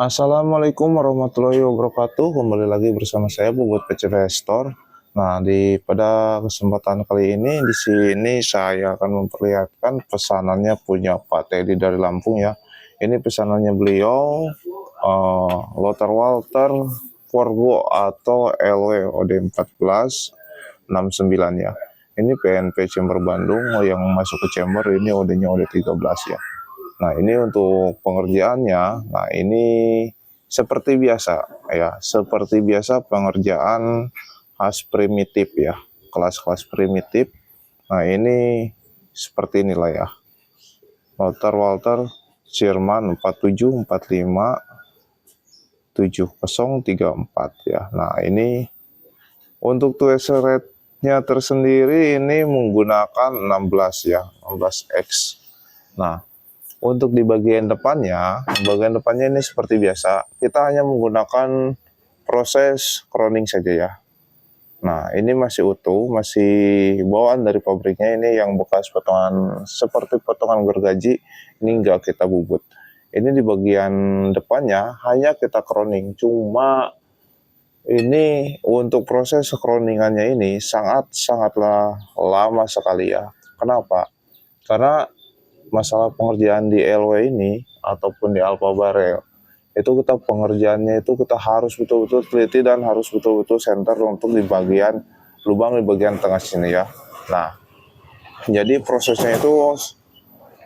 Assalamualaikum warahmatullahi wabarakatuh. Kembali lagi bersama saya Bobot PCV Store. Nah, pada kesempatan kali ini di sini saya akan memperlihatkan pesanannya punya Pak Teddy dari Lampung ya. Ini pesanannya beliau Lothar Walter Forgo atau LW OD14 69 ya. Ini PNP Chamber Bandung yang masuk ke chamber, ini OD-nya OD13 ya. Nah, ini untuk pengerjaannya. Nah, ini seperti biasa ya, seperti biasa pengerjaan khas primitif ya, kelas-kelas primitif. Nah, ini seperti inilah ya. Lothar Walter Sherman 4745 7034 ya. Nah, ini untuk trace rate-nya tersendiri ini menggunakan 16 ya, 16X. Nah, untuk di bagian depannya ini seperti biasa, kita hanya menggunakan proses crowning saja ya. Nah, ini masih utuh, masih bawaan dari pabriknya, ini yang bekas potongan seperti potongan gergaji, ini enggak kita bubut. Ini di bagian depannya hanya kita crowning, cuma ini untuk proses crowningannya ini sangatlah lama sekali ya. Kenapa? Karena masalah pengerjaan di LW ini ataupun di Alpha Barel itu kita pengerjaannya itu kita harus betul-betul teliti dan harus betul-betul center untuk di bagian lubang di bagian tengah sini ya. Nah, jadi prosesnya itu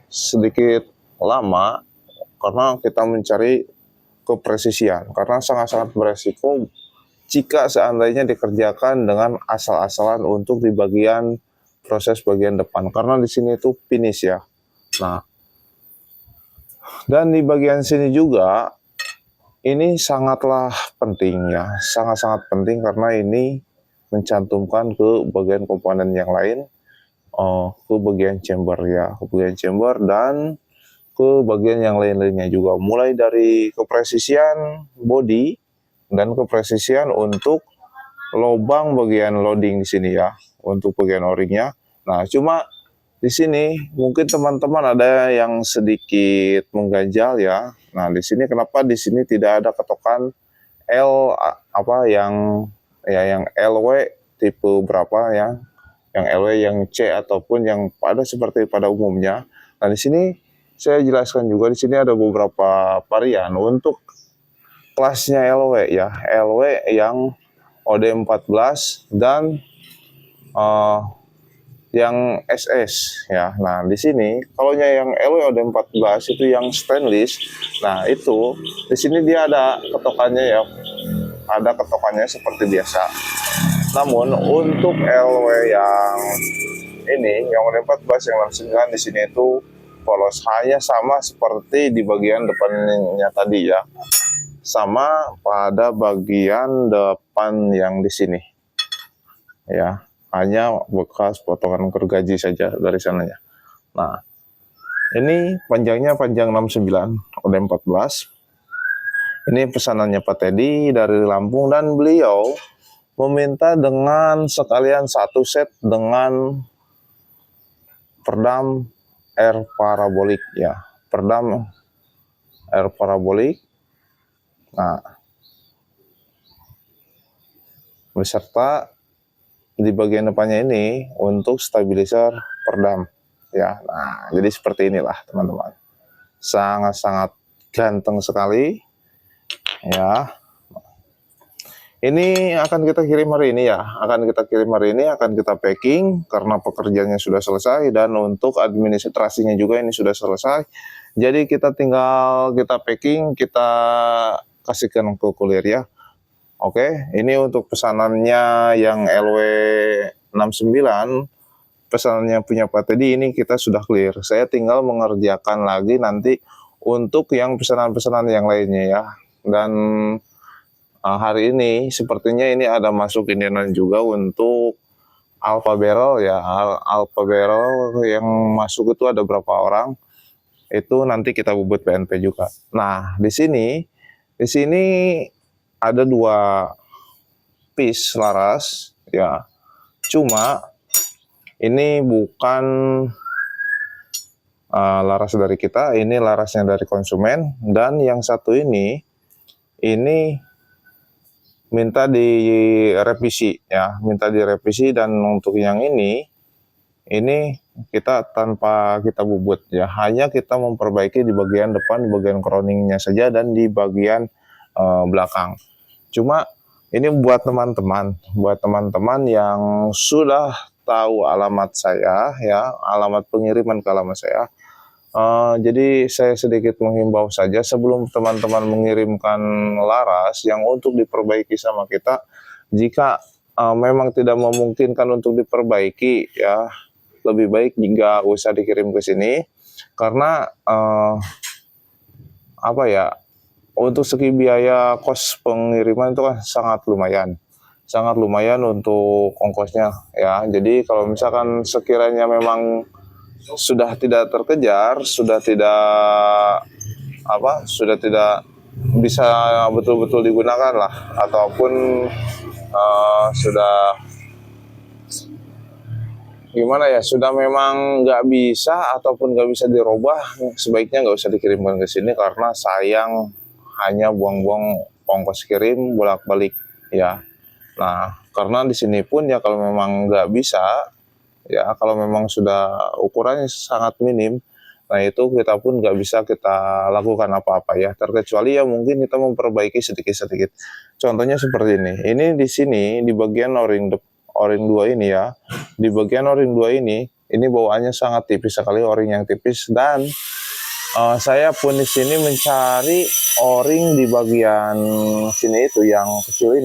sedikit lama karena kita mencari kepresisian, karena sangat-sangat beresiko jika seandainya dikerjakan dengan asal-asalan untuk di bagian proses bagian depan, karena di sini itu finish ya. Nah, dan di bagian sini juga ini sangatlah penting ya, sangat-sangat penting karena ini mencantumkan ke bagian komponen yang lain, ke bagian chamber ya, ke bagian chamber dan ke bagian yang lain-lainnya juga, mulai dari kepresisian body dan kepresisian untuk lubang bagian loading di sini ya, untuk bagian o-ringnya. Nah, cuma di sini mungkin teman-teman ada yang sedikit mengganjal ya. Nah, di sini kenapa di sini tidak ada ketokan L yang LW tipe berapa ya? Yang LW, yang C ataupun yang seperti pada umumnya. Nah, di sini saya jelaskan juga, di sini ada beberapa varian untuk kelasnya LW ya. LW yang OD14 dan yang SS ya. Nah, di sini kalau yang LWOD14 itu yang stainless. Nah, itu di sini dia ada ketokannya ya. Ada ketokannya seperti biasa. Namun untuk LW yang ini, yang OD14 yang 69 di sini itu polos, hanya sama seperti di bagian depannya tadi ya. Sama pada bagian depan yang di sini. Ya, hanya bekas potongan gergaji saja dari sananya. Nah, ini panjangnya panjang 69 udah 14. Ini pesanannya Pak Teddy dari Lampung dan beliau meminta dengan sekalian satu set dengan perdam air parabolik ya, perdam air parabolik. Nah, beserta di bagian depannya ini untuk stabilizer perdam ya. Nah, jadi seperti inilah teman-teman, sangat-sangat ganteng sekali ya. Ini akan kita kirim hari ini ya, akan kita packing karena pekerjaannya sudah selesai dan untuk administrasinya juga ini sudah selesai. Jadi kita tinggal kita packing, kita kasihkan ke kurir ya. Oke, ini untuk pesanannya yang LW69, pesanannya punya Pak Teddy ini kita sudah clear. Saya tinggal mengerjakan lagi nanti untuk yang pesanan-pesanan yang lainnya ya. Dan hari ini sepertinya ini ada masuk Indianan juga untuk Alpha Barrel ya. Alpha Barrel yang masuk itu ada berapa orang? Itu nanti kita bubut PNP juga. Nah, di sini ada 2 piece laras ya. Cuma ini bukan laras dari kita, ini larasnya dari konsumen. Dan yang satu ini ini minta direvisi ya, minta direvisi. Dan untuk yang ini kita tanpa kita bubut ya, hanya kita memperbaiki di bagian depan, di bagian crowningnya saja, dan di bagian belakang. Cuma ini buat teman-teman yang sudah tahu alamat saya ya, alamat pengiriman ke alamat saya. Jadi saya sedikit menghimbau saja, sebelum teman-teman mengirimkan laras yang untuk diperbaiki sama kita, jika memang tidak memungkinkan untuk diperbaiki ya, lebih baik jika usah dikirim ke sini, karena apa ya, untuk segi biaya kos pengiriman itu kan sangat lumayan untuk ongkosnya ya. Jadi kalau misalkan sekiranya memang sudah tidak terkejar, sudah tidak bisa betul-betul digunakan lah, ataupun sudah gimana ya, sudah memang nggak bisa ataupun nggak bisa dirubah, sebaiknya nggak usah dikirimkan ke sini, karena sayang, hanya buang-buang ongkos kirim bolak-balik ya. Nah, karena di sini pun ya, kalau memang nggak bisa ya, kalau memang sudah ukurannya sangat minim, nah itu kita pun nggak bisa kita lakukan apa-apa ya, terkecuali ya mungkin kita memperbaiki sedikit-sedikit. Contohnya seperti ini. Ini di sini di bagian o-ring 2 ini ya, di bagian o-ring 2 ini bawaannya sangat tipis sekali, o-ring yang tipis. Dan saya pun di sini mencari o-ring di bagian sini itu yang kecil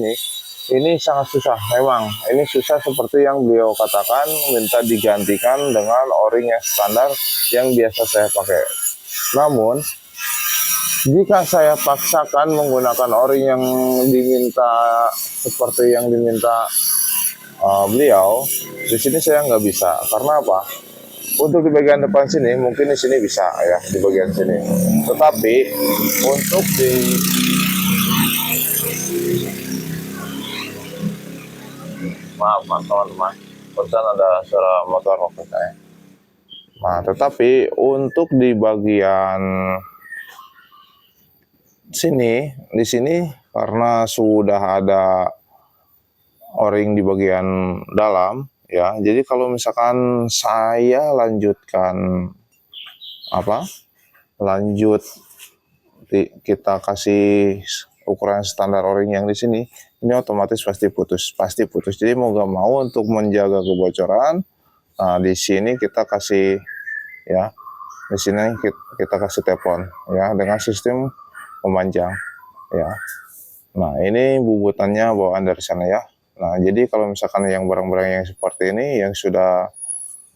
ini sangat susah. Memang ini susah, seperti yang beliau katakan, minta digantikan dengan o-ring yang standar yang biasa saya pakai. Namun jika saya paksakan menggunakan o-ring yang diminta seperti yang diminta beliau, di sini saya nggak bisa. Karena apa? Untuk di bagian depan sini mungkin di sini bisa ya, di bagian sini. Tetapi untuk di maaf teman-teman, barusan ada suara motor saya. Nah, tetapi untuk di bagian sini, di sini karena sudah ada o-ring di bagian dalam ya, jadi kalau misalkan saya lanjut kita kasih ukuran standar o-ring yang di sini, ini otomatis pasti putus. Jadi mau gak mau, untuk menjaga kebocoran, nah di sini kita kasih ya, di sini kita kasih teflon ya, dengan sistem memanjang ya. Nah, ini bubutannya bawaan dari sana ya. Nah, jadi kalau misalkan yang barang-barang yang seperti ini yang sudah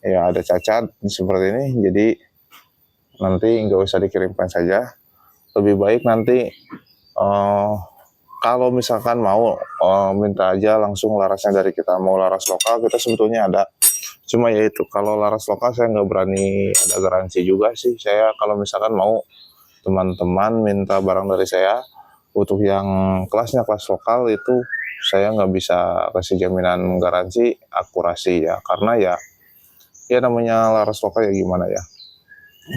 ya ada cacat seperti ini, jadi nanti nggak usah dikirimkan saja. Lebih baik nanti kalau misalkan mau minta aja langsung larasnya dari kita. Mau laras lokal kita sebetulnya ada, cuma ya itu, kalau laras lokal saya nggak berani ada garansi juga sih. Saya kalau misalkan mau teman-teman minta barang dari saya, untuk yang kelasnya kelas lokal itu saya nggak bisa kasih jaminan garansi akurasi ya, karena ya namanya laras lokal ya, gimana ya.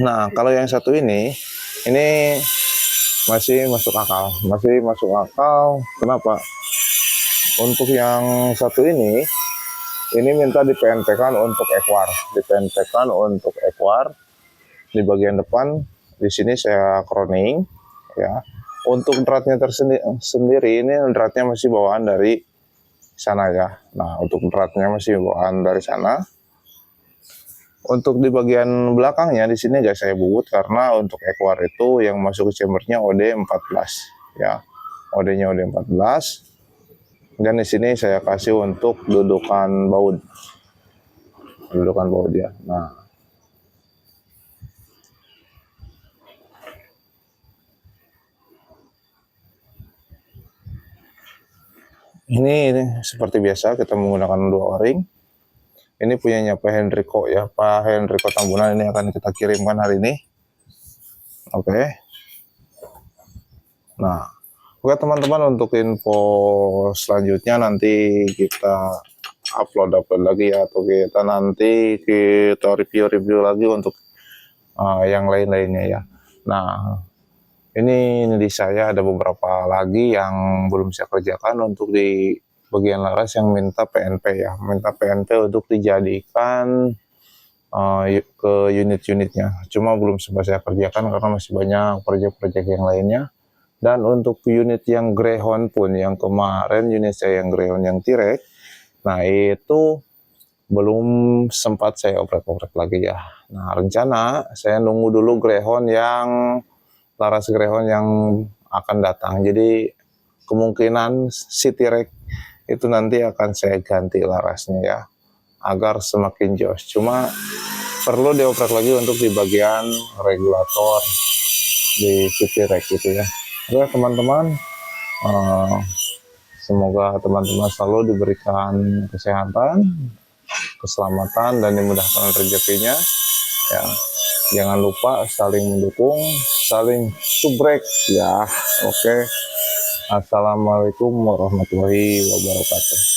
Nah, kalau yang satu ini masih masuk akal. Kenapa? Untuk yang satu ini minta dipentkan untuk equar di bagian depan. Di sini saya crowning ya. Untuk dratnya tersendiri ini dratnya masih bawaan dari sana ya. Nah, untuk dratnya masih bawaan dari sana. Untuk di bagian belakangnya di sini guys saya bubut, karena untuk equar itu yang masuk ke chambernya OD14 ya. OD-nya OD14. Dan di sini saya kasih untuk dudukan baut. Ya. Nah, ini seperti biasa kita menggunakan dua o-ring. Ini punyanya Pak Hendriko ya, Pak Hendriko Tambunan. Ini akan kita kirimkan hari ini. Oke. Nah, oke teman-teman, untuk info selanjutnya nanti kita upload lagi ya, atau kita review lagi untuk yang lain-lainnya ya. Nah, Ini di saya ada beberapa lagi yang belum saya kerjakan untuk di bagian laras yang minta PNP ya, minta PNP untuk dijadikan ke unit-unitnya. Cuma belum sempat saya kerjakan karena masih banyak proyek-proyek yang lainnya. Dan untuk unit yang Greyhound pun, yang kemarin unit saya yang Greyhound yang Tirek, nah itu belum sempat saya oprek-oprek lagi ya. Nah rencana saya nunggu dulu Greyhound yang laras Greyhound yang akan datang. Jadi kemungkinan si Tirek itu nanti akan saya ganti larasnya ya, agar semakin jos. Cuma perlu dioprek lagi untuk di bagian regulator di City Rack gitu ya. Oke teman-teman, semoga teman-teman selalu diberikan kesehatan, keselamatan, dan dimudahkan rezekinya ya. Jangan lupa saling mendukung, saling subrek ya. Oke, assalamualaikum warahmatullahi wabarakatuh.